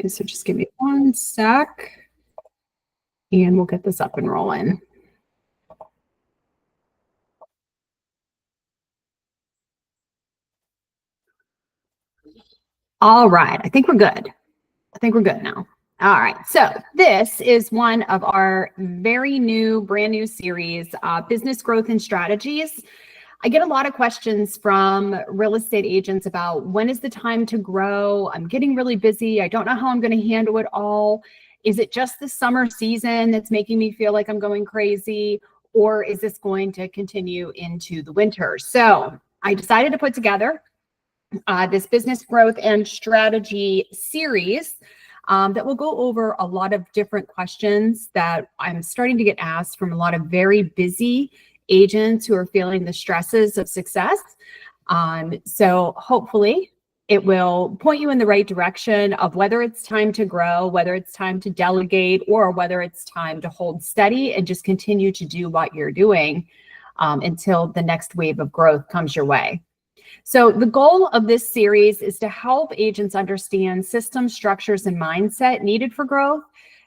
Okay, so just give me 1 sec and we'll get this up and rolling. All right, I think we're good. I think we're good now. All right, so this is one of our very new, brand new series, Business Growth and Strategies. I get a lot of questions from real estate agents about when is the time to grow? I'm getting really busy. I don't know how I'm going to handle it all. Is it just the summer season that's making me feel like I'm going crazy? Or is this going to continue into the winter? So I decided to put together this business growth and strategy series that will go over a lot of different questions that I'm starting to get asked from a lot of very busy agents who are feeling the stresses of success. So hopefully it will point you in the right direction of whether it's time to grow, whether it's time to delegate, or whether it's time to hold steady and just continue to do what you're doing until the next wave of growth comes your way. So the goal of this series is to help agents understand systems, structures, and mindset needed for growth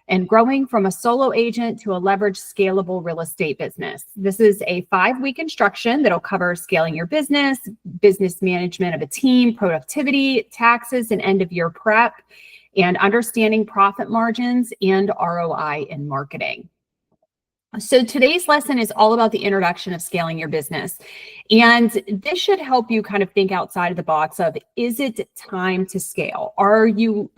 and growing from a solo agent to a leveraged, scalable real estate business. This is a 5-week instruction that'll cover scaling your business, business management of a team, productivity, taxes, and end-of-year prep, and understanding profit margins and ROI in marketing. So today's lesson is all about the introduction of scaling your business. And this should help you kind of think outside of the box of, is it time to scale? Are you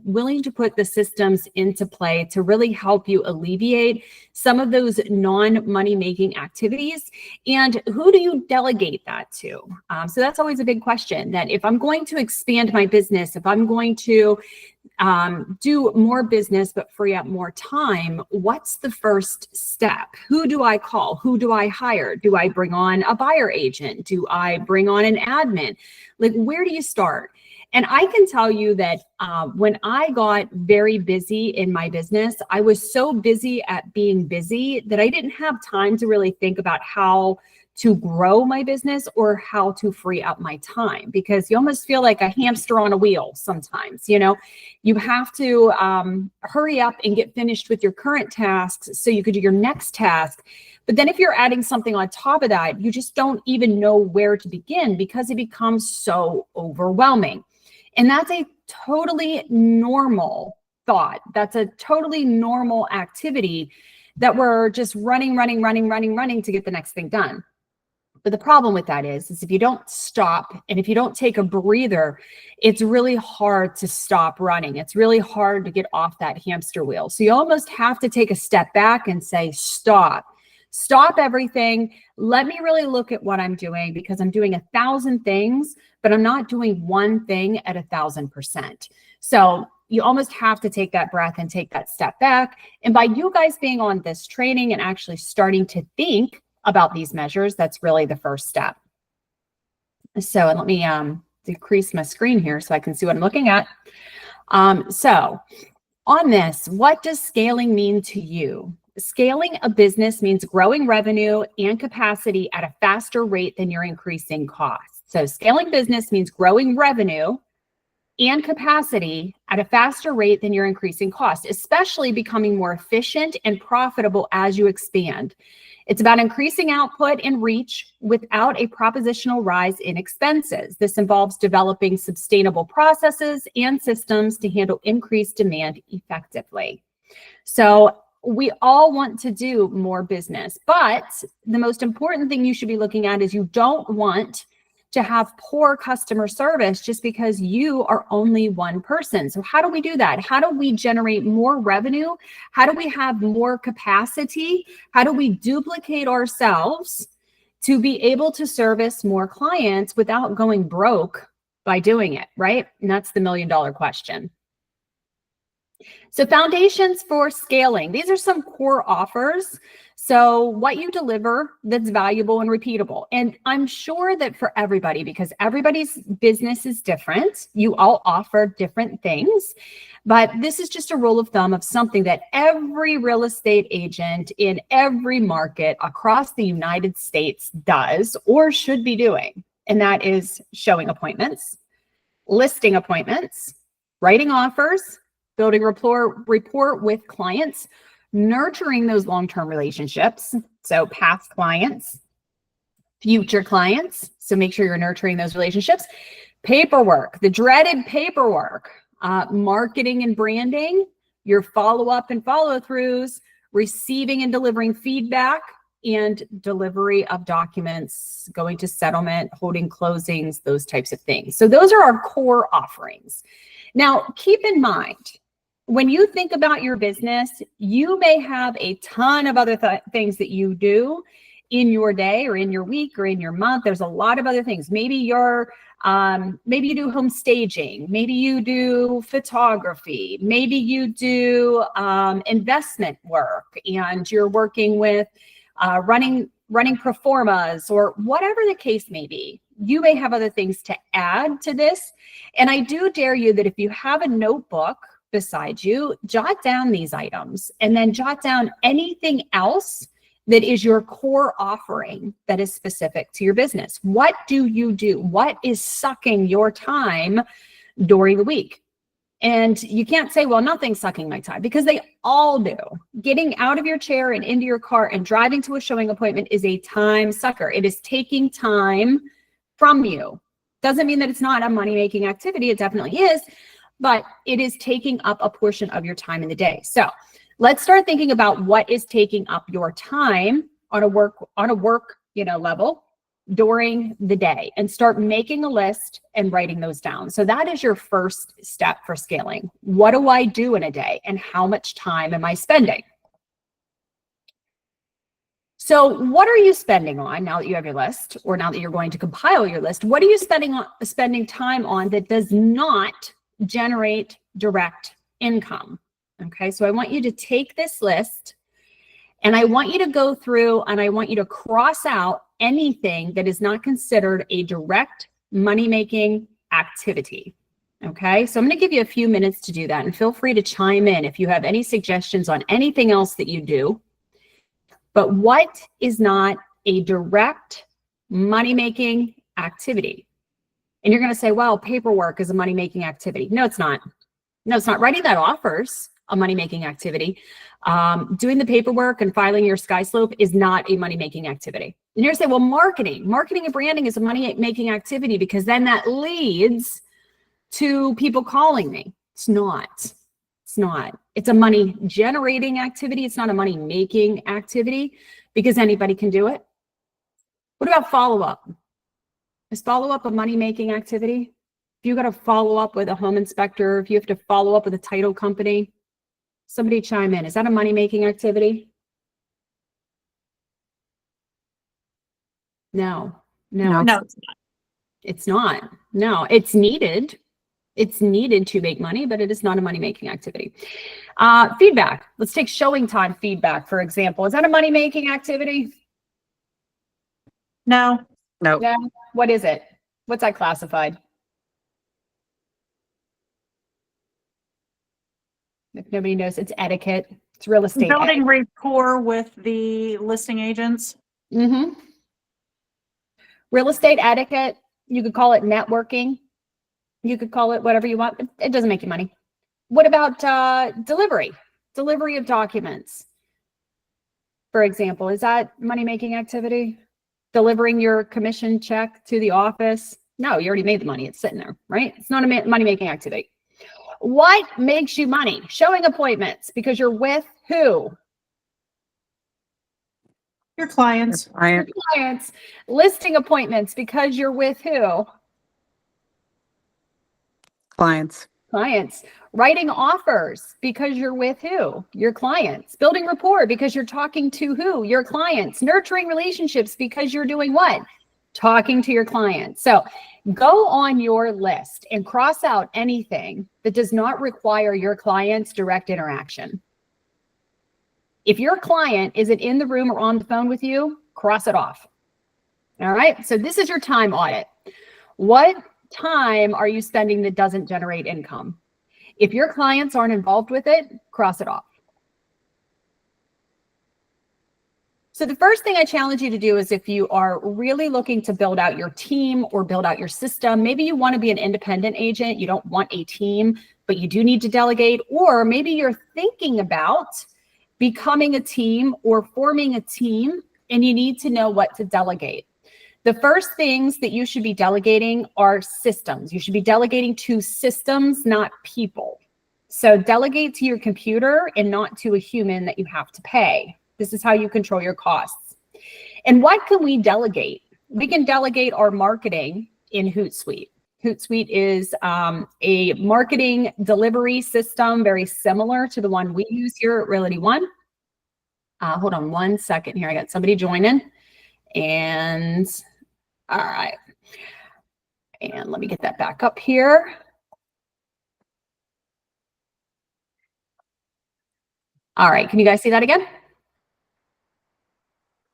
willing to put the systems into play to really help you alleviate some of those non-money making activities? And who do you delegate that to? So that's always a big question, that if I'm going to expand my business, if I'm going to do more business but free up more time, what's the first step? Who do I call? Who do I hire? Do I bring on a buyer agent? Do I bring on an admin? Like, where do you start? And I can tell you that when I got very busy in my business, I was so busy at being busy that I didn't have time to really think about how to grow my business or how to free up my time, because you almost feel like a hamster on a wheel sometimes. You know, you have to hurry up and get finished with your current tasks so you could do your next task. But then if you're adding something on top of that, you just don't even know where to begin because it becomes so overwhelming. And that's a totally normal thought. That's a totally normal activity that we're just running to get the next thing done. But the problem with that is if you don't stop and if you don't take a breather, it's really hard to stop running. It's really hard to get off that hamster wheel. So you almost have to take a step back and say, stop everything. Let me really look at what I'm doing, because I'm doing 1,000 things, but I'm not doing one thing at 1,000%. So you almost have to take that breath and take that step back. And by you guys being on this training and actually starting to think about these measures, that's really the first step. So, and let me decrease my screen here so I can see what I'm looking at. So on this, what does scaling mean to you? Scaling a business means growing revenue and capacity at a faster rate than you're increasing costs. So scaling business means growing revenue and capacity at a faster rate than you're increasing costs, especially becoming more efficient and profitable as you expand. It's about increasing output and reach without a propositional rise in expenses. This involves developing sustainable processes and systems to handle increased demand effectively. So we all want to do more business, but the most important thing you should be looking at is you don't want to have poor customer service just because you are only one person. So how do we do that? How do we generate more revenue? How do we have more capacity? How do we duplicate ourselves to be able to service more clients without going broke by doing it, right? And that's the $1 million question. So foundations for scaling. These are some core offers. So what you deliver that's valuable and repeatable. And I'm sure that for everybody, because everybody's business is different, you all offer different things. But this is just a rule of thumb of something that every real estate agent in every market across the United States does or should be doing. And that is showing appointments, listing appointments, writing offers, building rapport with clients, nurturing those long-term relationships. So past clients, future clients. So make sure you're nurturing those relationships. Paperwork, the dreaded paperwork, marketing and branding, your follow-up and follow-throughs, receiving and delivering feedback, and delivery of documents, going to settlement, holding closings, those types of things. So those are our core offerings. Now, keep in mind, when you think about your business, you may have a ton of other things that you do in your day or in your week or in your month. There's a lot of other things. Maybe maybe you do home staging. Maybe you do photography. Maybe you do investment work, and you're working with running pro formas, or whatever the case may be. You may have other things to add to this. And I do dare you that if you have a notebook beside you, jot down these items and then jot down anything else that is your core offering that is specific to your business. What do you do? What is sucking your time during the week? And you can't say, well, nothing's sucking my time, because they all do. Getting out of your chair and into your car and driving to a showing appointment is a time sucker. It is taking time from you. Doesn't mean that it's not a money-making activity. It definitely is, but it is taking up a portion of your time in the day. So let's start thinking about what is taking up your time on a work level during the day, and start making a list and writing those down. So that is your first step for scaling. What do I do in a day, and how much time am I spending? So what are you spending on now that you have your list, or now that you're going to compile your list? What are you spending time on that does not generate direct income? Okay, so I want you to take this list, and I want you to go through, and I want you to cross out anything that is not considered a direct money-making activity. Okay, so I'm going to give you a few minutes to do that, and feel free to chime in if you have any suggestions on anything else that you do. But what is not a direct money-making activity? And you're going to say, well, paperwork is a money-making activity. No, it's not. No, it's not. Writing that offers a money-making activity. Doing the paperwork and filing your SkySlope is not a money-making activity. And you're going to say, well, marketing and branding is a money-making activity, because then that leads to people calling me. It's not. It's not. It's a money-generating activity. It's not a money-making activity, because anybody can do it. What about follow-up? Is follow-up a money-making activity? If you got to follow up with a home inspector, if you have to follow up with a title company, somebody chime in. Is that a money-making activity? No, it's not. No, it's needed. It's needed to make money, but it is not a money-making activity. Feedback. Let's take showing time feedback, for example. Is that a money-making activity? No. Yeah. What is it? What's that classified? If nobody knows, it's etiquette. It's real estate. Building rapport with the listing agents. Mm-hmm. Real estate etiquette. You could call it networking. You could call it whatever you want, but it doesn't make you money. What about delivery of documents, for example? Is that money-making activity? Delivering your commission check to the office? No, you already made the money. It's sitting there, right? It's not a money-making activity. What makes you money? Showing appointments, because you're with who? Your clients. Your clients. Listing appointments, because you're with who? Clients. Clients. Writing offers, because you're with who? Your clients. Building rapport, because you're talking to who? Your clients. Nurturing relationships, because you're doing what? Talking to your clients. So go on your list and cross out anything that does not require your client's direct interaction. If your client isn't in the room or on the phone with you, cross it off. All right. So this is your time audit. What time are you spending that doesn't generate income? If your clients aren't involved with it, cross it off. So the first thing I challenge you to do is if you are really looking to build out your team or build out your system, maybe you want to be an independent agent, you don't want a team, but you do need to delegate, or maybe you're thinking about becoming a team or forming a team and you need to know what to delegate. The first things that you should be delegating are systems. You should be delegating to systems, not people. So delegate to your computer and not to a human that you have to pay. This is how you control your costs. And what can we delegate? We can delegate our marketing in Hootsuite. Hootsuite is a marketing delivery system, very similar to the one we use here at Realty One. Hold on one second here. I got somebody joining. And all right. And let me get that back up here. All right. Can you guys see that again?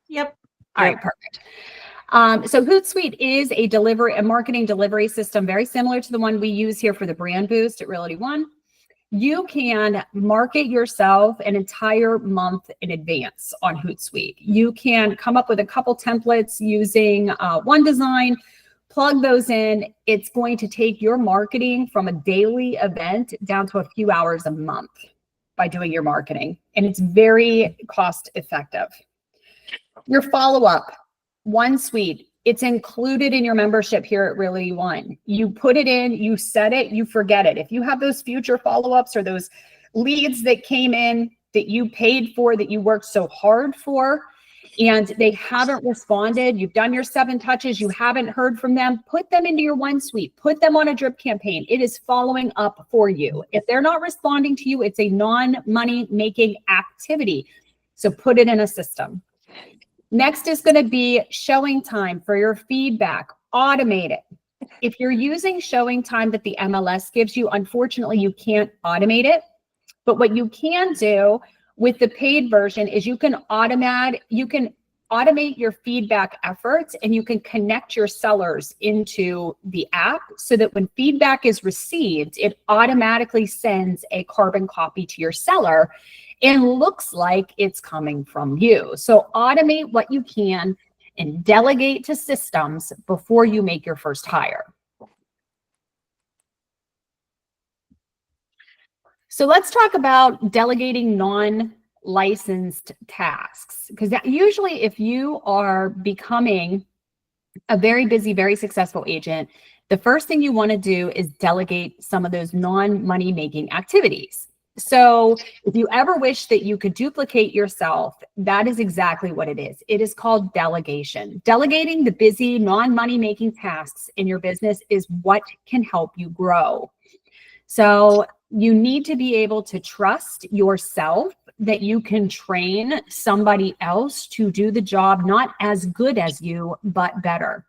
Yep. All right, perfect. So Hootsuite is a marketing delivery system, very similar to the one we use here for the brand boost at Realty One. You can market yourself an entire month in advance on Hootsuite. You can come up with a couple templates using One Design, plug those in. It's going to take your marketing from a daily event down to a few hours a month by doing your marketing. And it's very cost effective. Your follow-up, OneSuite, it's included in your membership here at Realty One. You put it in, you set it, you forget it. If you have those future follow-ups or those leads that came in that you paid for, that you worked so hard for, and they haven't responded, you've done your 7 touches, you haven't heard from them, put them into your OneSuite, put them on a drip campaign. It is following up for you. If they're not responding to you, it's a non-money making activity. So put it in a system. Next is going to be showing time for your feedback. Automate it. If you're using showing time that the MLS gives you, unfortunately, you can't automate it. But what you can do with the paid version is you can automate your feedback efforts, and you can connect your sellers into the app so that when feedback is received, it automatically sends a carbon copy to your seller and looks like it's coming from you. So automate what you can and delegate to systems before you make your first hire. So let's talk about delegating non-licensed tasks, because usually if you are becoming a very busy, very successful agent, the first thing you want to do is delegate some of those non-money making activities. So if you ever wish that you could duplicate yourself, that is exactly what it is. It is called delegation. Delegating the busy, non-money making tasks in your business is what can help you grow. So you need to be able to trust yourself that you can train somebody else to do the job not as good as you, but better.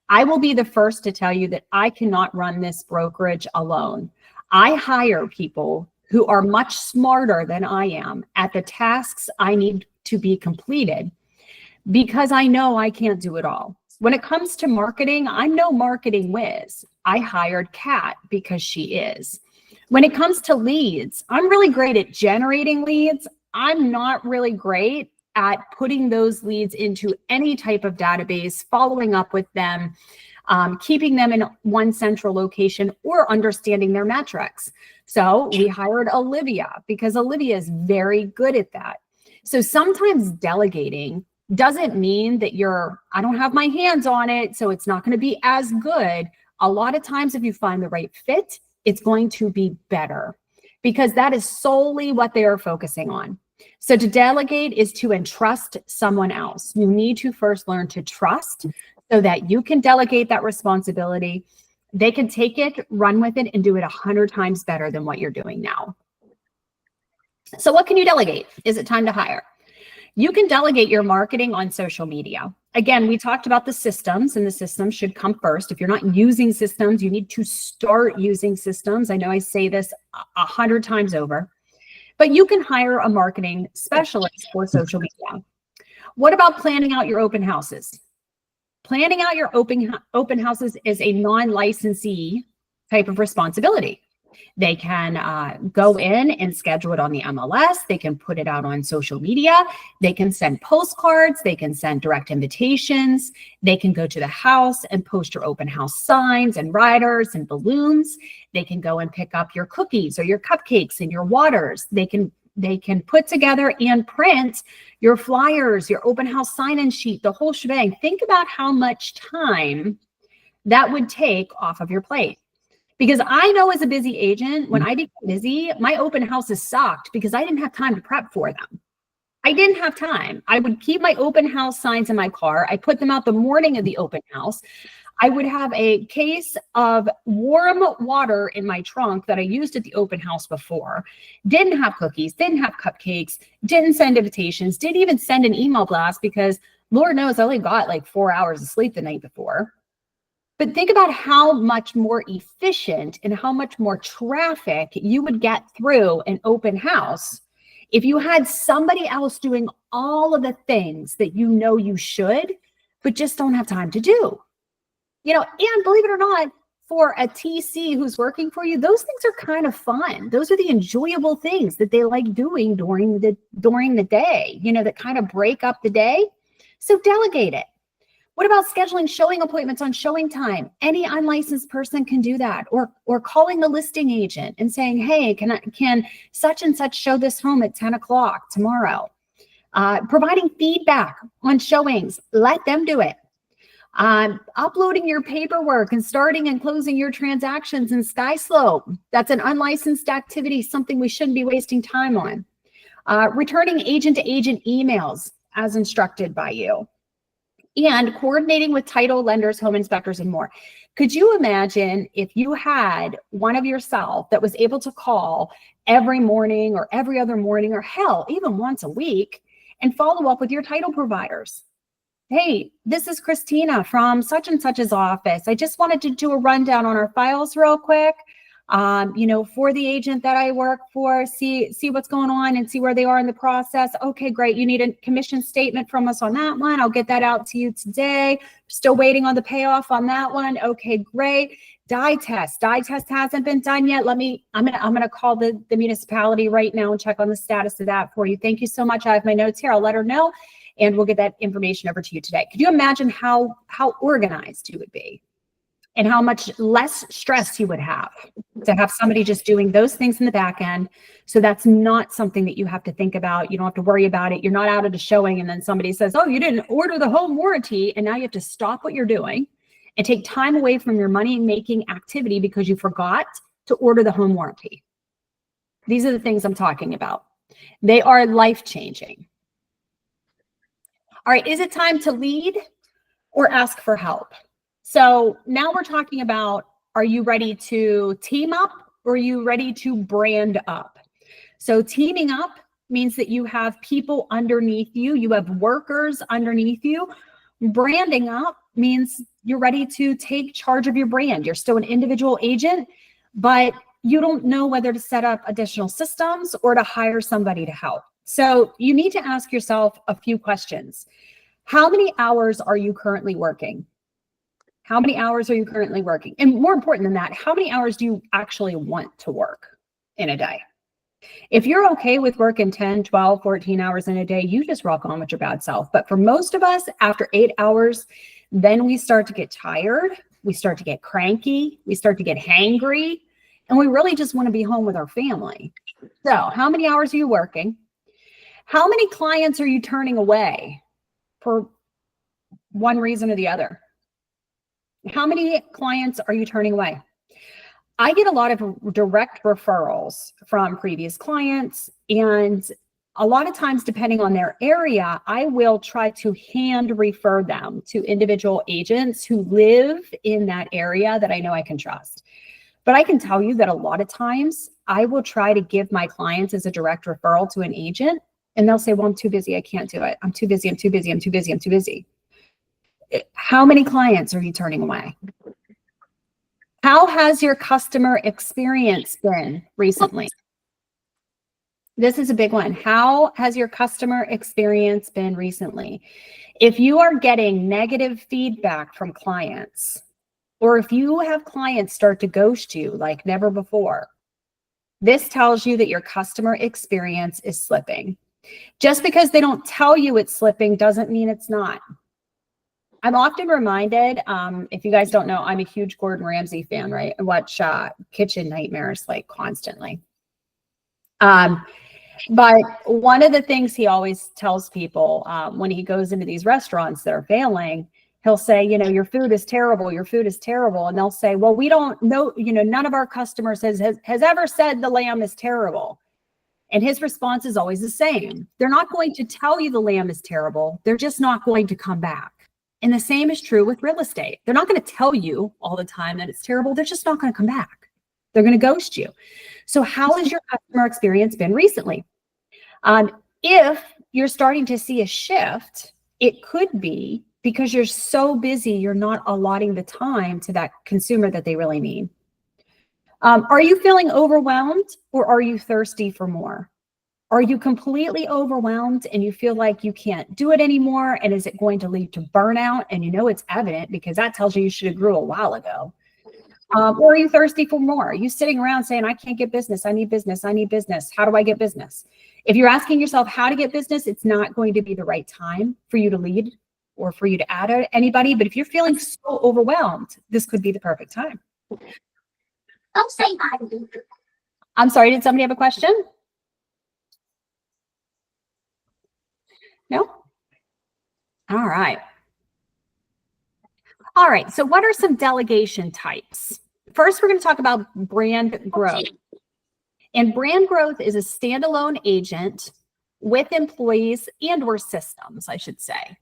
I will be the first to tell you that I cannot run this brokerage alone. I hire people who are much smarter than I am at the tasks I need to be completed, because I know I can't do it all. When it comes to marketing, I'm no marketing whiz. I hired Kat because she is. When it comes to leads, I'm really great at generating leads. I'm not really great at putting those leads into any type of database, following up with them, keeping them in one central location, or understanding their metrics. So we hired Olivia because Olivia is very good at that. So sometimes delegating doesn't mean that I don't have my hands on it, so it's not going to be as good. A lot of times if you find the right fit, it's going to be better, because that is solely what they are focusing on. So to delegate is to entrust someone else. You need to first learn to trust so that you can delegate that responsibility. They can take it, run with it, and do it 100 times better than what you're doing now. So what can you delegate? Is it time to hire? You can delegate your marketing on social media. Again, we talked about the systems, and the systems should come first. If you're not using systems, you need to start using systems. I know I say this 100 times over, but you can hire a marketing specialist for social media. What about planning out your open houses? Planning out your open houses is a non-licensee type of responsibility. They can go in and schedule it on the MLS. They can put it out on social media. They can send postcards. They can send direct invitations. They can go to the house and post your open house signs and riders and balloons. They can go and pick up your cookies or your cupcakes and your waters. They can put together and print your flyers, your open house sign-in sheet, the whole shebang. Think about how much time that would take off of your plate. Because I know as a busy agent, when I became busy, my open houses sucked because I didn't have time to prep for them. I didn't have time. I would keep my open house signs in my car. I put them out the morning of the open house. I would have a case of warm water in my trunk that I used at the open house before. Didn't have cookies, didn't have cupcakes, didn't send invitations, didn't even send an email blast because Lord knows I only got like 4 hours of sleep the night before. But think about how much more efficient and how much more traffic you would get through an open house if you had somebody else doing all of the things that you know you should, but just don't have time to do. You know, and believe it or not, for a TC who's working for you, those things are kind of fun. Those are the enjoyable things that they like doing during the day, you know, that kind of break up the day. So delegate it. What about scheduling showing appointments on showing time? Any unlicensed person can do that. Or calling the listing agent and saying, hey, can such and such show this home at 10 o'clock tomorrow? Providing feedback on showings, let them do it. Uploading your paperwork and starting and closing your transactions in SkySlope. That's an unlicensed activity, something we shouldn't be wasting time on. Returning agent-to-agent emails as instructed by you. And coordinating with title lenders, home inspectors, and more. Could you imagine if you had one of yourself that was able to call every morning or every other morning, or hell, even once a week, and follow up with your title providers? Hey, this is Christina from such and such's office. I just wanted to do a rundown on our files real quick. You know, for the agent that I work for, see what's going on and see where they are in the process. Okay, great. You need a commission statement from us on that one. I'll get that out to you today. Still waiting on the payoff on that one. Okay, great. Die test hasn't been done yet. I'm gonna call the municipality right now and check on the status of that for you. Thank you so much. I have my notes here. I'll let her know and we'll get that information over to you today. Could you imagine how organized you would be? And how much less stress you would have to have somebody just doing those things in the back end. So that's not something that you have to think about. You don't have to worry about it. You're not out at a showing and then somebody says, oh, you didn't order the home warranty. And now you have to stop what you're doing and take time away from your money-making activity because you forgot to order the home warranty. These are the things I'm talking about. They are life-changing. All right, is it time to lead or ask for help? So now we're talking about, are you ready to team up or are you ready to brand up? So teaming up means that you have people underneath you, you have workers underneath you. Branding up means you're ready to take charge of your brand. You're still an individual agent, but you don't know whether to set up additional systems or to hire somebody to help. So you need to ask yourself a few questions. How many hours are you currently working? How many hours are you currently working? And more important than that, how many hours do you actually want to work in a day? If you're okay with working 10, 12, 14 hours in a day, you just rock on with your bad self. But for most of us, after 8 hours, then we start to get tired. We start to get cranky. We start to get hangry. And we really just want to be home with our family. So how many hours are you working? How many clients are you turning away for one reason or the other? How many clients are you turning away? I get a lot of direct referrals from previous clients, and a lot of times, depending on their area, I will try to hand refer them to individual agents who live in that area that I know I can trust. But I can tell you that a lot of times I will try to give my clients as a direct referral to an agent, and they'll say, well, I'm too busy. I can't do it. I'm too busy. I'm too busy. I'm too busy. I'm too busy. How many clients are you turning away? How has your customer experience been recently? This is a big one. How has your customer experience been recently? If you are getting negative feedback from clients, or if you have clients start to ghost you like never before, This tells you that your customer experience is slipping. Just because they don't tell you it's slipping doesn't mean it's not. I'm often reminded, if you guys don't know, I'm a huge Gordon Ramsay fan, right? I watch Kitchen Nightmares like constantly. But one of the things he always tells people when he goes into these restaurants that are failing, he'll say, you know, your food is terrible. Your food is terrible. And they'll say, well, we don't know, you know, none of our customers has ever said the lamb is terrible. And his response is always the same. They're not going to tell you the lamb is terrible. They're just not going to come back. And the same is true with real estate. They're not going to tell you all the time that it's terrible. They're just not going to come back. They're going to ghost you. So how has your customer experience been recently? If you're starting to see a shift, it could be because you're so busy, you're not allotting the time to that consumer that they really need. Are you feeling overwhelmed, or are you thirsty for more? Are you completely overwhelmed and you feel like you can't do it anymore? And is it going to lead to burnout? And you know it's evident because that tells you should have grew a while ago. Or are you thirsty for more? Are you sitting around saying, I can't get business. I need business. I need business. How do I get business? If you're asking yourself how to get business, it's not going to be the right time for you to lead or for you to add anybody. But if you're feeling so overwhelmed, this could be the perfect time. Don't say hi. I'm sorry, did somebody have a question? No? All right. All right, so what are some delegation types? First, we're going to talk about brand growth. And brand growth is a standalone agent with employees and or systems, I should say.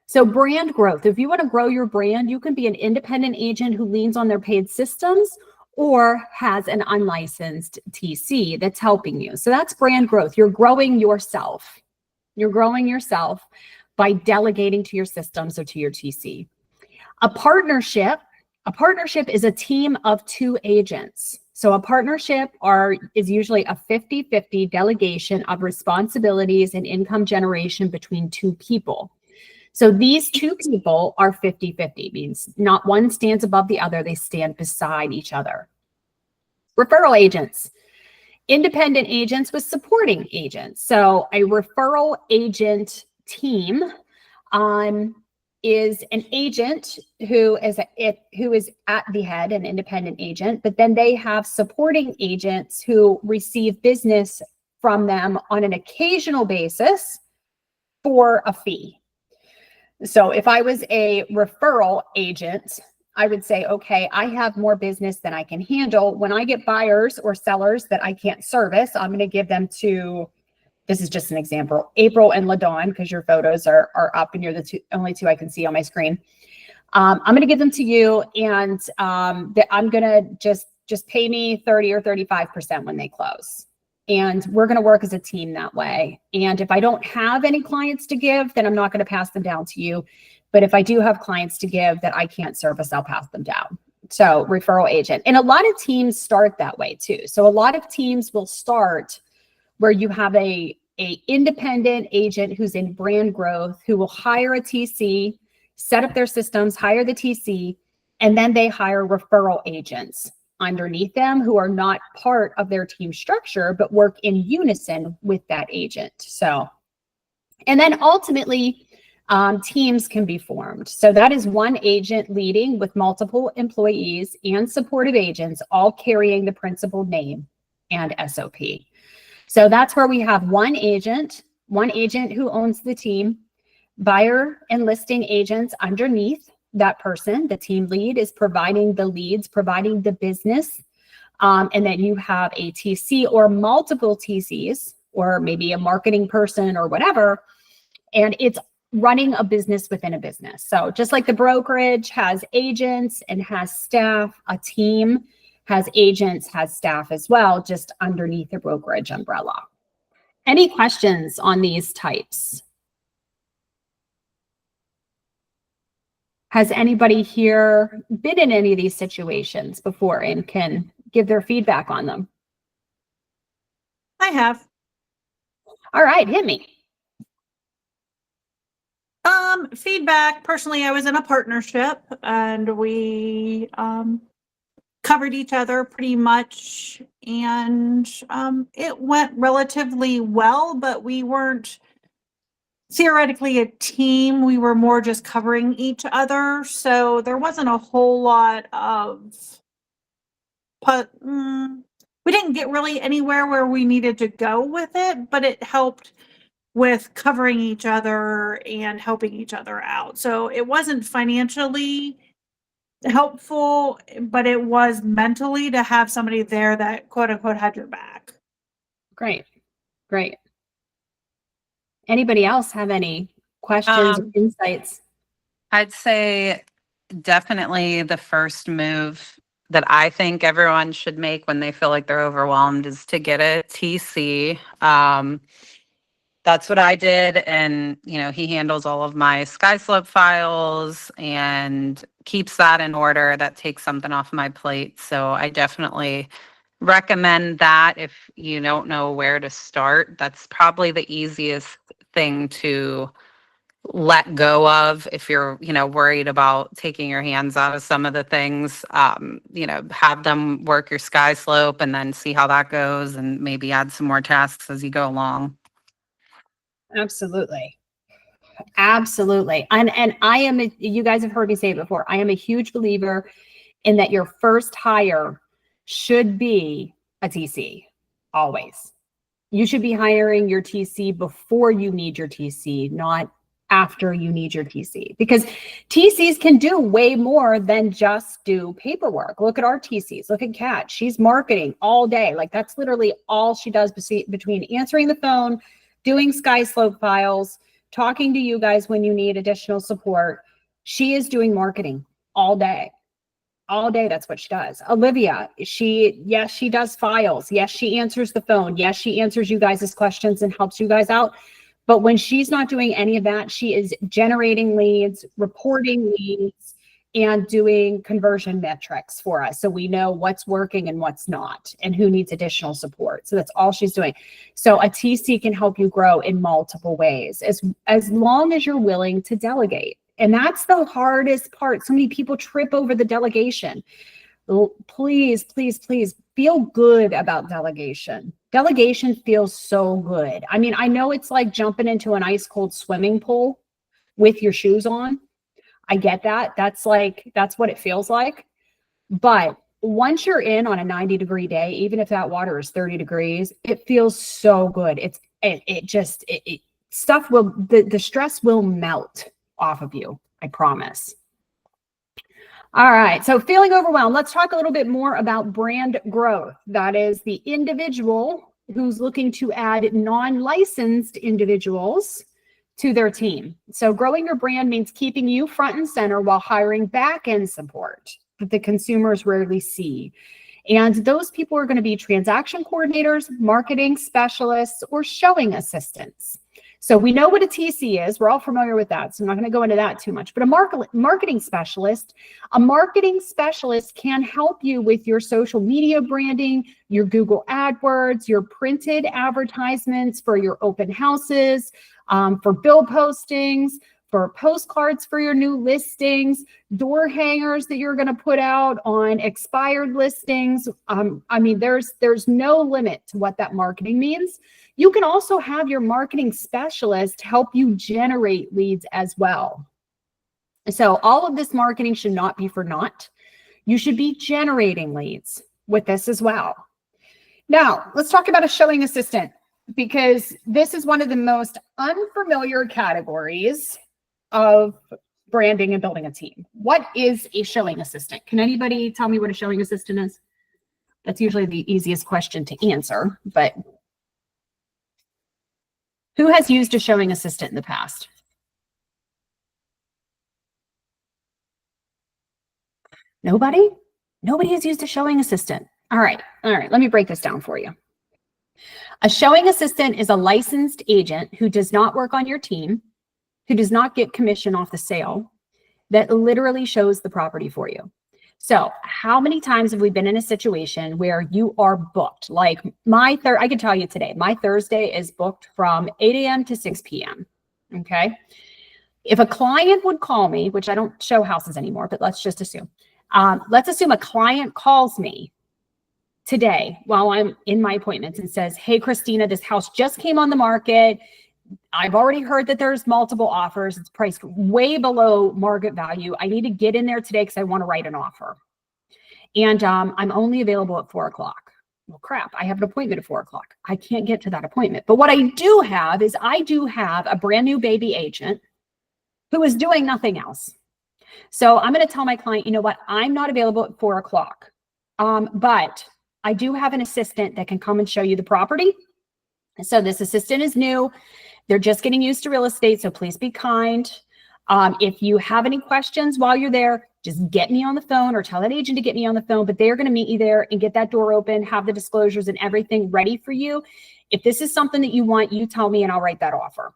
So brand growth, if you want to grow your brand, you can be an independent agent who leans on their paid systems or has an unlicensed TC that's helping you. So that's brand growth. You're growing yourself. You're growing yourself by delegating to your systems or to your TC. A partnership is a team of two agents. So a partnership is usually a 50-50 delegation of responsibilities and income generation between two people. So these two people are 50-50, means not one stands above the other, they stand beside each other. Referral agents. Independent agents with supporting agents. So a referral agent team is an agent who is at the head, an independent agent, but then they have supporting agents who receive business from them on an occasional basis for a fee. So if I was a referral agent, I would say, okay, I have more business than I can handle. When I get buyers or sellers that I can't service, I'm going to give them to, this is just an example, April and LaDawn, because your photos are up and you're the only two I can see on my screen. I'm going to give them to you, and I'm going to just pay me 30 or 35% when they close. And we're going to work as a team that way. And if I don't have any clients to give, then I'm not going to pass them down to you. But if I do have clients to give that I can't service, I'll pass them down. So referral agent. And a lot of teams start that way too. So a lot of teams will start where you have a independent agent who's in brand growth, who will hire a TC, set up their systems, hire the TC, and then they hire referral agents underneath them who are not part of their team structure, but work in unison with that agent. So, and then ultimately, teams can be formed. So that is one agent leading with multiple employees and supportive agents, all carrying the principal name and SOP. So that's where we have one agent who owns the team, buyer and listing agents underneath that person. The team lead is providing the leads, providing the business. And then you have a TC or multiple TCs, or maybe a marketing person or whatever. And it's running a business within a business. So just like the brokerage has agents and has staff, a team has agents, has staff as well, just underneath the brokerage umbrella. Any questions on these types? Has anybody here been in any of these situations before and can give their feedback on them? I have. All right, hit me. Feedback. Personally, I was in a partnership and we covered each other pretty much, and it went relatively well, but we weren't theoretically a team. We were more just covering each other, so there wasn't a whole lot of we didn't get really anywhere where we needed to go with it, but it helped with covering each other and helping each other out. So it wasn't financially helpful, but it was mentally to have somebody there that quote unquote had your back. Great. Great. Anybody else have any questions or insights? I'd say definitely the first move that I think everyone should make when they feel like they're overwhelmed is to get a TC. That's what I did. And, he handles all of my SkySlope files and keeps that in order. That takes something off my plate. So I definitely recommend that if you don't know where to start. That's probably the easiest thing to let go of if you're worried about taking your hands out of some of the things. Have them work your SkySlope and then see how that goes, and maybe add some more tasks as you go along. Absolutely. Absolutely. And you guys have heard me say it before, I am a huge believer in that your first hire should be a TC. Always. You should be hiring your TC before you need your TC, not after you need your TC, because TCs can do way more than just do paperwork. Look at our TCs. Look at Kat. She's marketing all day. Like, that's literally all she does between answering the phone, doing SkySlope files, talking to you guys when you need additional support. She is doing marketing all day. All day, that's what she does. Olivia, she does files. Yes, she answers the phone. Yes, she answers you guys' questions and helps you guys out. But when she's not doing any of that, she is generating leads, reporting leads, and doing conversion metrics for us. So we know what's working and what's not, and who needs additional support. So that's all she's doing. So a TC can help you grow in multiple ways, as long as you're willing to delegate. And that's the hardest part. So many people trip over the delegation. Please, please, please feel good about delegation. Delegation feels so good. I mean, I know it's like jumping into an ice cold swimming pool with your shoes on. I get that. That's what it feels like. But once you're in on a 90-degree day, even if that water is 30 degrees, it feels so good. The stress will melt off of you. I promise. All right. So feeling overwhelmed. Let's talk a little bit more about brand growth. That is the individual who's looking to add non-licensed individuals to their team. So growing your brand means keeping you front and center while hiring back-end support that the consumers rarely see. And those people are going to be transaction coordinators, marketing specialists, or showing assistants. So we know what a TC is. We're all familiar with that. So I'm not going to go into that too much. But a marketing specialist can help you with your social media branding, your Google AdWords, your printed advertisements for your open houses, for bill postings, for postcards for your new listings, door hangers that you're going to put out on expired listings. I mean, there's no limit to what that marketing means. You can also have your marketing specialist help you generate leads as well. So all of this marketing should not be for naught. You should be generating leads with this as well. Now, let's talk about a showing assistant, because this is one of the most unfamiliar categories of branding and building a team. What is a showing assistant? Can anybody tell me what a showing assistant is? That's usually the easiest question to answer, but who has used a showing assistant in the past? Nobody? Nobody has used a showing assistant. All right. Let me break this down for you. A showing assistant is a licensed agent who does not work on your team, who does not get commission off the sale, that literally shows the property for you. So how many times have we been in a situation where you are booked? Like I can tell you today, my Thursday is booked from 8 a.m. to 6 p.m. Okay. If a client would call me, which I don't show houses anymore, but let's just assume Let's assume a client calls me today while I'm in my appointments and says, hey, Christina, this house just came on the market. I've already heard that there's multiple offers. It's priced way below market value. I need to get in there today because I want to write an offer. And I'm only available at 4 o'clock. Well, crap, I have an appointment at 4 o'clock. I can't get to that appointment. But what I do have is I do have a brand new baby agent who is doing nothing else. So I'm going to tell my client, you know what, I'm not available at 4 o'clock, but I do have an assistant that can come and show you the property. So this assistant is new. They're just getting used to real estate, so please be kind. If you have any questions while you're there, just get me on the phone or tell that agent to get me on the phone, but they're going to meet you there and get that door open, have the disclosures and everything ready for you. If this is something that you want, you tell me and I'll write that offer.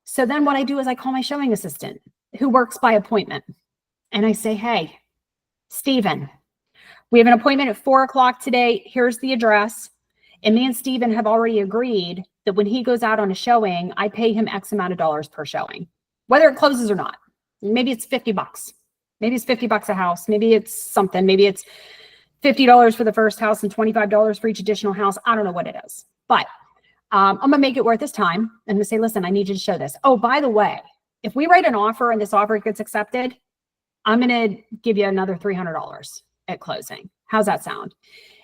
So then what I do is I call my showing assistant who works by appointment. And I say, hey, Stephen, we have an appointment at 4 o'clock today. Here's the address. And me and Stephen have already agreed that when he goes out on a showing, I pay him X amount of dollars per showing, whether it closes or not. Maybe it's $50. Maybe it's $50 a house. Maybe it's something. Maybe it's $50 for the first house and $25 for each additional house. I don't know what it is, but I'm going to make it worth his time. I'm going to say, listen, I need you to show this. Oh, by the way, if we write an offer and this offer gets accepted, I'm going to give you another $300 at closing. How's that sound?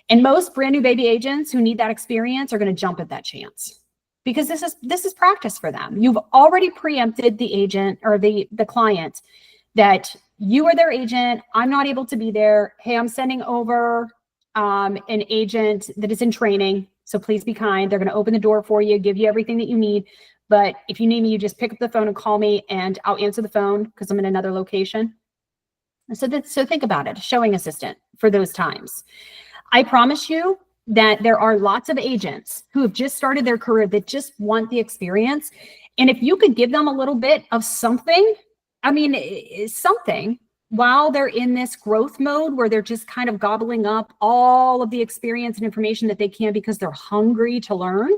And most brand new baby agents who need that experience are going to jump at that chance because this is practice for them. You've already preempted the agent or the client that you are their agent. I'm not able to be there. Hey, I'm sending over an agent that is in training. So please be kind. They're going to open the door for you, give you everything that you need. But if you need me, you just pick up the phone and call me and I'll answer the phone because I'm in another location. So think about it, a showing assistant for those times. I promise you that there are lots of agents who have just started their career that just want the experience. And if you could give them a little bit of something, I mean, something while they're in this growth mode where they're just kind of gobbling up all of the experience and information that they can because they're hungry to learn,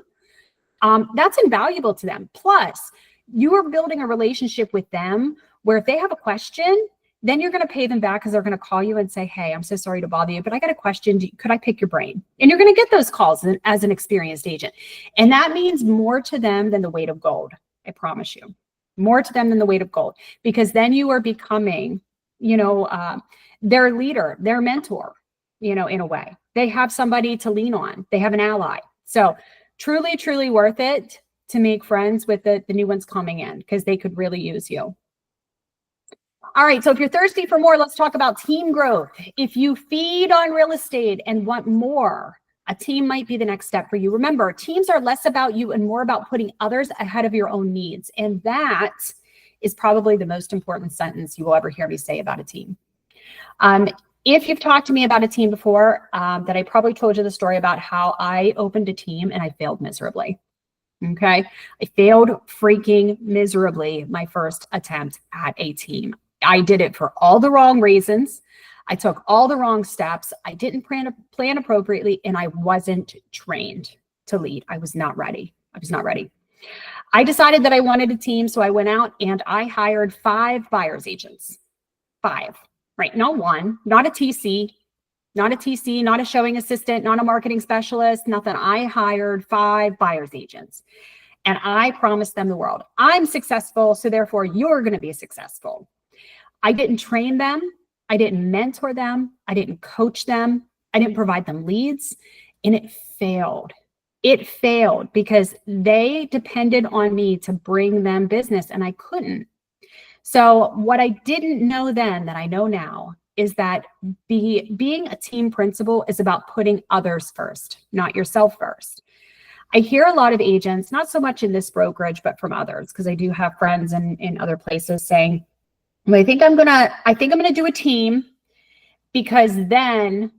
that's invaluable to them. Plus, you are building a relationship with them where if they have a question, then you're going to pay them back because they're going to call you and say, hey, I'm so sorry to bother you, but I got a question. Could I pick your brain? And you're going to get those calls as an experienced agent. And that means more to them than the weight of gold. I promise you. More to them than the weight of gold, because then you are becoming, their leader, their mentor, in a way. They have somebody to lean on. They have an ally. So truly, truly worth it to make friends with the new ones coming in because they could really use you. All right, so if you're thirsty for more, let's talk about team growth. If you feed on real estate and want more, a team might be the next step for you. Remember, teams are less about you and more about putting others ahead of your own needs. And that is probably the most important sentence you will ever hear me say about a team. If you've talked to me about a team before, that I probably told you the story about how I opened a team and I failed miserably. Okay, I failed freaking miserably my first attempt at a team. I did it for all the wrong reasons. I took all the wrong steps. I didn't plan appropriately, and I wasn't trained to lead. I was not ready. I decided that I wanted a team, so I went out and I hired 5 buyer's agents. 5, right? Not one, not a TC, not a showing assistant, not a marketing specialist, nothing. I hired 5 buyer's agents, and I promised them the world. I'm successful, so therefore you're going to be successful. I didn't train them. I didn't mentor them. I didn't coach them. I didn't provide them leads, and it failed. It failed because they depended on me to bring them business, and I couldn't. So what I didn't know then that I know now is that being a team principal is about putting others first, not yourself first. I hear a lot of agents, not so much in this brokerage, but from others, because I do have friends in other places saying, well, I think I'm gonna do a team because then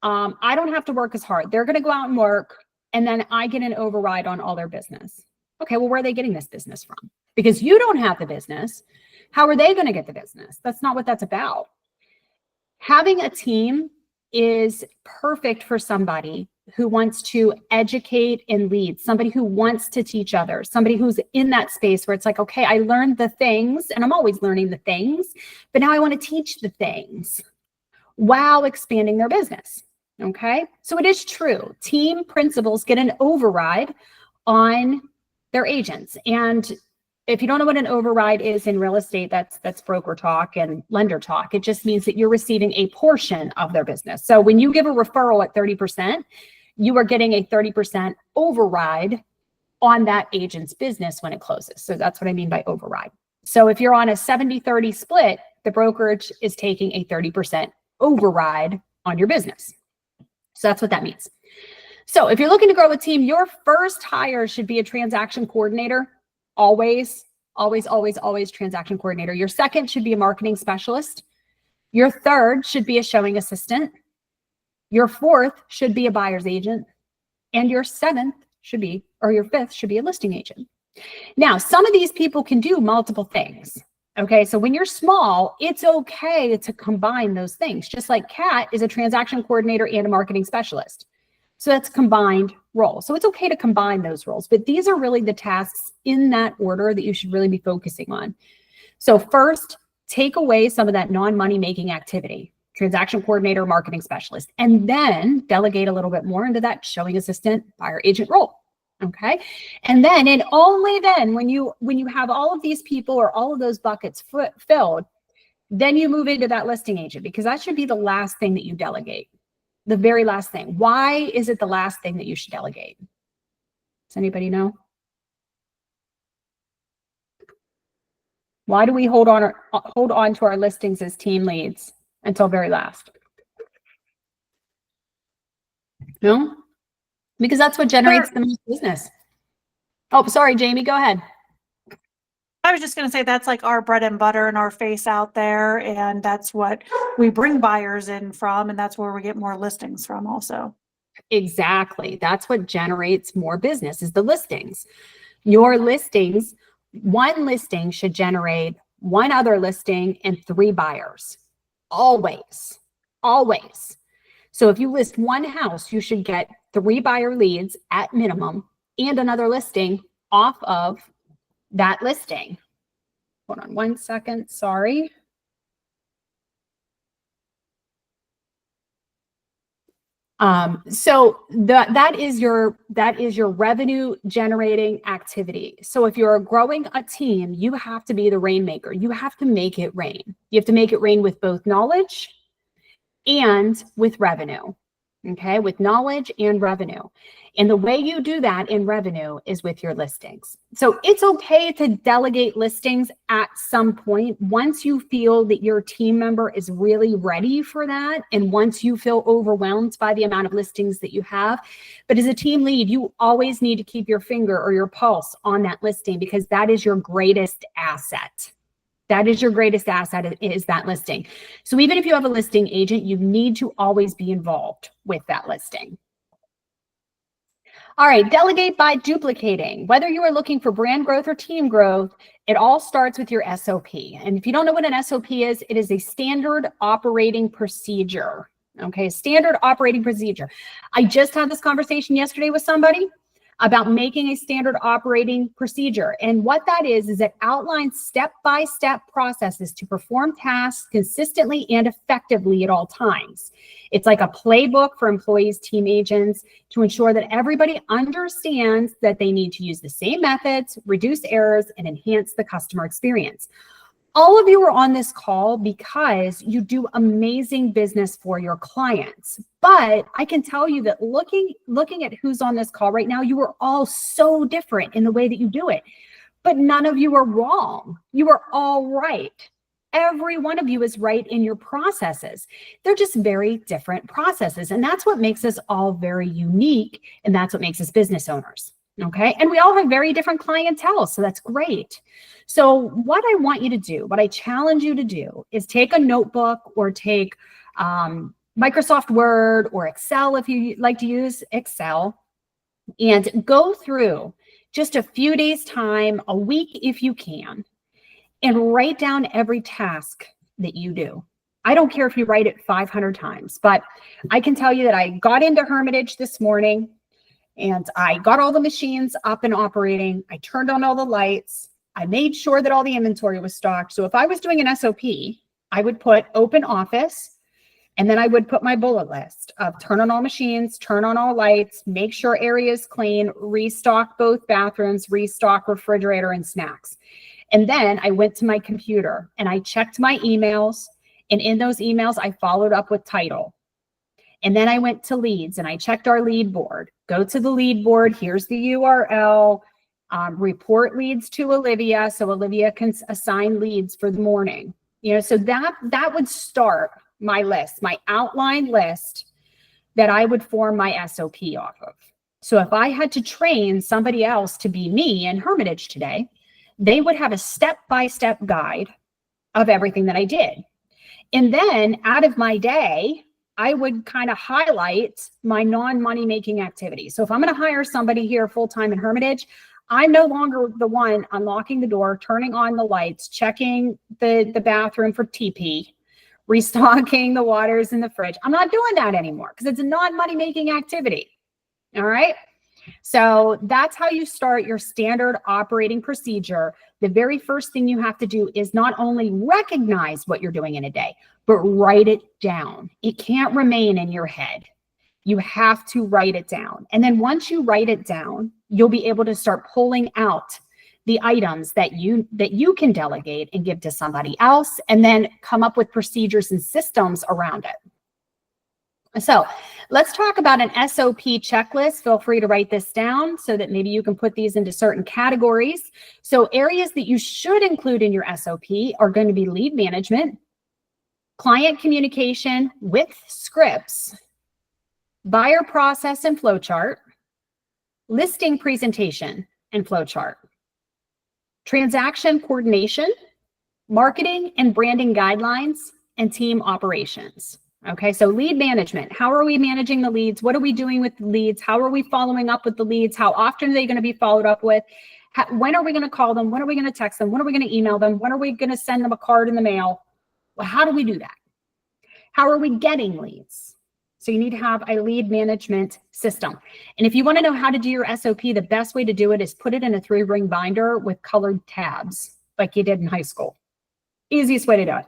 I don't have to work as hard. They're gonna go out and work, and then I get an override on all their business. Okay, well, where are they getting this business from? Because you don't have the business. How are they gonna get the business? That's not what that's about. Having a team is perfect for somebody who wants to educate and lead, somebody who wants to teach others, somebody who's in that space where it's like, okay, I learned the things and I'm always learning the things, but now I want to teach the things. while expanding their business. Okay, so it is true. Team principals get an override on their agents. And if you don't know what an override is in real estate, that's broker talk and lender talk. It just means that you're receiving a portion of their business. So when you give a referral at 30%, you are getting a 30% override on that agent's business when it closes. So that's what I mean by override. So if you're on a 70-30 split, the brokerage is taking a 30% override on your business. So that's what that means. So if you're looking to grow a team, your first hire should be a transaction coordinator. Always, always, always, always transaction coordinator. Your second should be a marketing specialist. Your third should be a showing assistant. Your fourth should be a buyer's agent. And your seventh should be, or your fifth should be a listing agent. Now, some of these people can do multiple things. Okay, so when you're small, it's okay to combine those things. Just like Kat is a transaction coordinator and a marketing specialist. So that's combined role. So it's okay to combine those roles, but these are really the tasks in that order that you should really be focusing on. So first, take away some of that non-money making activity, transaction coordinator, marketing specialist, and then delegate a little bit more into that showing assistant, buyer agent role. Okay. And then, and only then, when you have all of these people or all of those buckets filled, then you move into that listing agent, because that should be the last thing that you delegate. The very last thing. Why is it the last thing that you should delegate? Does anybody know? Why do we hold on to our listings as team leads until very last? No? Because that's what generates the most business. Oh, sorry, Jamie, go ahead. I was just going to say that's like our bread and butter and our face out there. And that's what we bring buyers in from. And that's where we get more listings from also. Exactly. That's what generates more business, is the listings. Your listings, one listing should generate one other listing and 3 buyers. Always, always. So if you list one house, you should get 3 buyer leads at minimum and another listing off of that listing. Hold on one second. Sorry. So that is your revenue generating activity. So if you're growing a team, you have to be the rainmaker. You have to make it rain. You have to make it rain with both knowledge and with revenue. Okay, with knowledge and revenue. And the way you do that in revenue is with your listings. So it's okay to delegate listings at some point once you feel that your team member is really ready for that, and once you feel overwhelmed by the amount of listings that you have. But as a team lead, you always need to keep your finger or your pulse on that listing, because that is your greatest asset. That is your greatest asset, is that listing. So even if you have a listing agent, you need to always be involved with that listing. All right, delegate by duplicating. Whether you are looking for brand growth or team growth, it all starts with your SOP. And if you don't know what an SOP is, it is a standard operating procedure. Okay, standard operating procedure. I just had this conversation yesterday with somebody about making a standard operating procedure. And what that is it outlines step-by-step processes to perform tasks consistently and effectively at all times. It's like a playbook for employees, team agents, to ensure that everybody understands that they need to use the same methods, reduce errors, and enhance the customer experience. All of you are on this call because you do amazing business for your clients. But I can tell you that looking at who's on this call right now, you are all so different in the way that you do it. But none of you are wrong. You are all right. Every one of you is right in your processes. They're just very different processes. And that's what makes us all very unique. And that's what makes us business owners. Okay. And we all have very different clientele. So that's great. So what I want you to do, what I challenge you to do, is take a notebook or take Microsoft Word or Excel, if you like to use Excel, and go through just a few days time, a week if you can, and write down every task that you do. I don't care if you write it 500 times, but I can tell you that I got into Hermitage this morning and I got all the machines up and operating. I turned on all the lights. I made sure that all the inventory was stocked. So if I was doing an SOP, I would put open office And then I would put my bullet list of turn on all machines, turn on all lights, make sure area is clean, restock both bathrooms, restock refrigerator and snacks. And then I went to my computer and I checked my emails. And in those emails, I followed up with title. And then I went to leads and I checked our lead board. Go to the lead board. Here's the URL. Report leads to Olivia so Olivia can assign leads for the morning. So that would start my list, my outline list that I would form my SOP off of. So if I had to train somebody else to be me in Hermitage today, they would have a step-by-step guide of everything that I did. And then out of my day, I would kind of highlight my non-money making activities. So if I'm going to hire somebody here full-time in Hermitage, I'm no longer the one unlocking the door, turning on the lights, checking the bathroom for TP, restocking the waters in the fridge. I'm not doing that anymore because it's a non-money making activity. All right. So that's how you start your standard operating procedure. The very first thing you have to do is not only recognize what you're doing in a day, but write it down. It can't remain in your head. You have to write it down. And then once you write it down, you'll be able to start pulling out the items that you can delegate and give to somebody else, and then come up with procedures and systems around it. So let's talk about an SOP checklist. Feel free to write this down so that maybe you can put these into certain categories. So areas that you should include in your SOP are going to be lead management, client communication with scripts, buyer process and flowchart, listing presentation and flowchart, transaction coordination, marketing and branding guidelines, and team operations. Okay, so lead management. How are we managing the leads? What are we doing with the leads? How are we following up with the leads? How often are they going to be followed up with? When are we going to call them? When are we going to text them? When are we going to email them? When are we going to send them a card in the mail? Well, how do we do that? How are we getting leads? So you need to have a lead management system. And if you want to know how to do your SOP, the best way to do it is put it in a 3-ring binder with colored tabs like you did in high school. Easiest way to do it.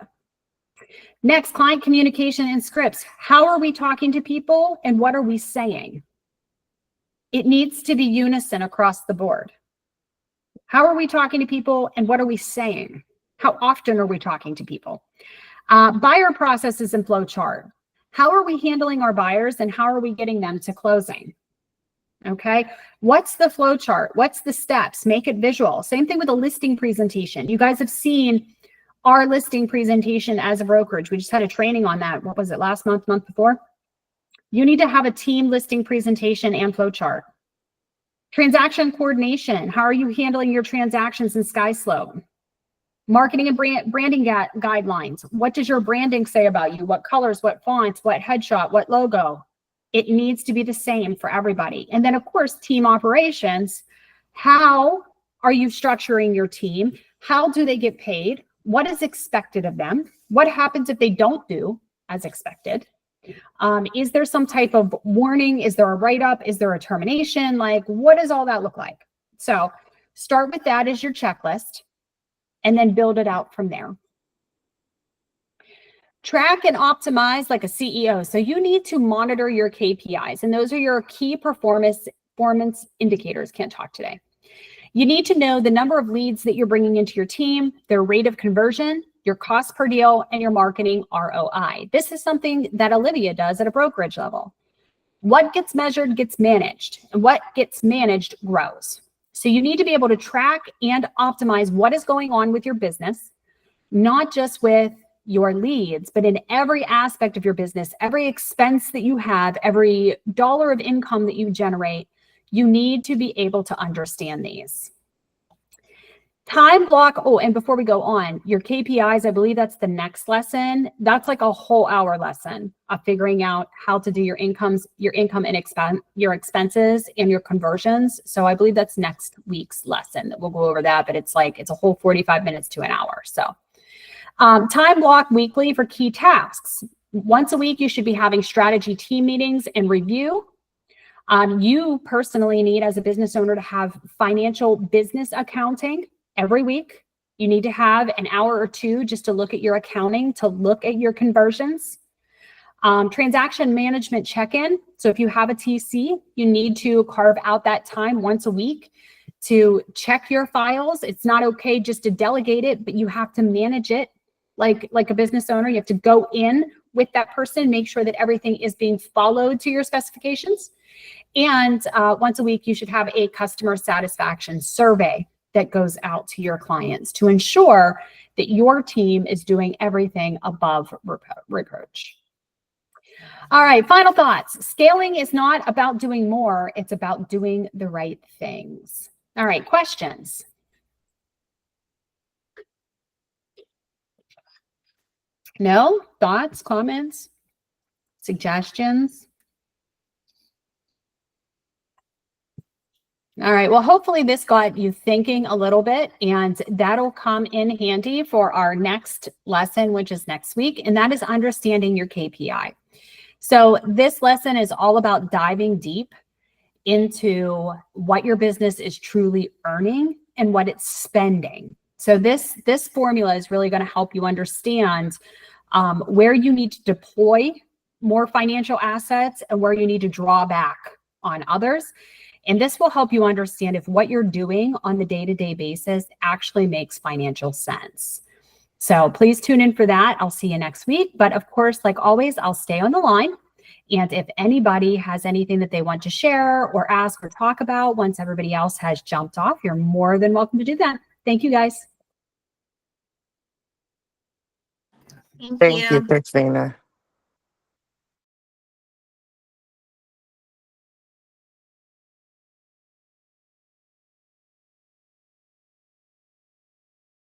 Next, client communication and scripts. How are we talking to people and what are we saying? It needs to be unison across the board. How are we talking to people and what are we saying? How often are we talking to people? Buyer processes and flow chart. How are we handling our buyers and how are we getting them to closing? Okay, what's the flow chart? What's the steps? Make it visual. Same thing with a listing presentation. You guys have seen our listing presentation as a brokerage. We just had a training on that. What was it, last month, month before? You need to have a team listing presentation and flow chart. Transaction coordination. How are you handling your transactions in SkySlope? Marketing and branding guidelines. What does your branding say about you? What colors, what fonts, what headshot, what logo? It needs to be the same for everybody. And then, of course, team operations. How are you structuring your team? How do they get paid? What is expected of them? What happens if they don't do as expected? Is there some type of warning? Is there a write-up? Is there a termination? Like, what does all that look like? So start with that as your checklist and then build it out from there. Track and optimize like a CEO. So you need to monitor your KPIs, and those are your key performance indicators. Can't talk today. You need to know the number of leads that you're bringing into your team, their rate of conversion, your cost per deal, and your marketing ROI. This is something that Olivia does at a brokerage level. What gets measured gets managed, and what gets managed grows. So you need to be able to track and optimize what is going on with your business, not just with your leads, but in every aspect of your business, every expense that you have, every dollar of income that you generate. You need to be able to understand these. Time block. Oh, and before we go on, your KPIs, I believe that's the next lesson. That's like a whole hour lesson of figuring out how to do your income and your expenses and your conversions. So I believe that's next week's lesson that we'll go over that, but it's a whole 45 minutes to an hour. So time block weekly for key tasks. Once a week, you should be having strategy team meetings and review. You personally need, as a business owner, to have financial business accounting every week. You need to have an hour or two just to look at your accounting, to look at your conversions. Transaction management check-in. So if you have a TC, you need to carve out that time once a week to check your files. It's not okay just to delegate it, but you have to manage it like a business owner. You have to go in with that person, make sure that everything is being followed to your specifications. And once a week, you should have a customer satisfaction survey that goes out to your clients to ensure that your team is doing everything above reproach. All right, final thoughts. Scaling is not about doing more, it's about doing the right things. All right, questions? No? Thoughts, comments, suggestions? All right, well, hopefully this got you thinking a little bit, and that'll come in handy for our next lesson, which is next week, and that is understanding your KPI. So this lesson is all about diving deep into what your business is truly earning and what it's spending. So this formula is really going to help you understand where you need to deploy more financial assets and where you need to draw back on others. And this will help you understand if what you're doing on the day-to-day basis actually makes financial sense. So please tune in for that. I'll see you next week. But of course, like always, I'll stay on the line. And if anybody has anything that they want to share or ask or talk about once everybody else has jumped off, you're more than welcome to do that. Thank you, guys. Thank Thank you. you, Christina.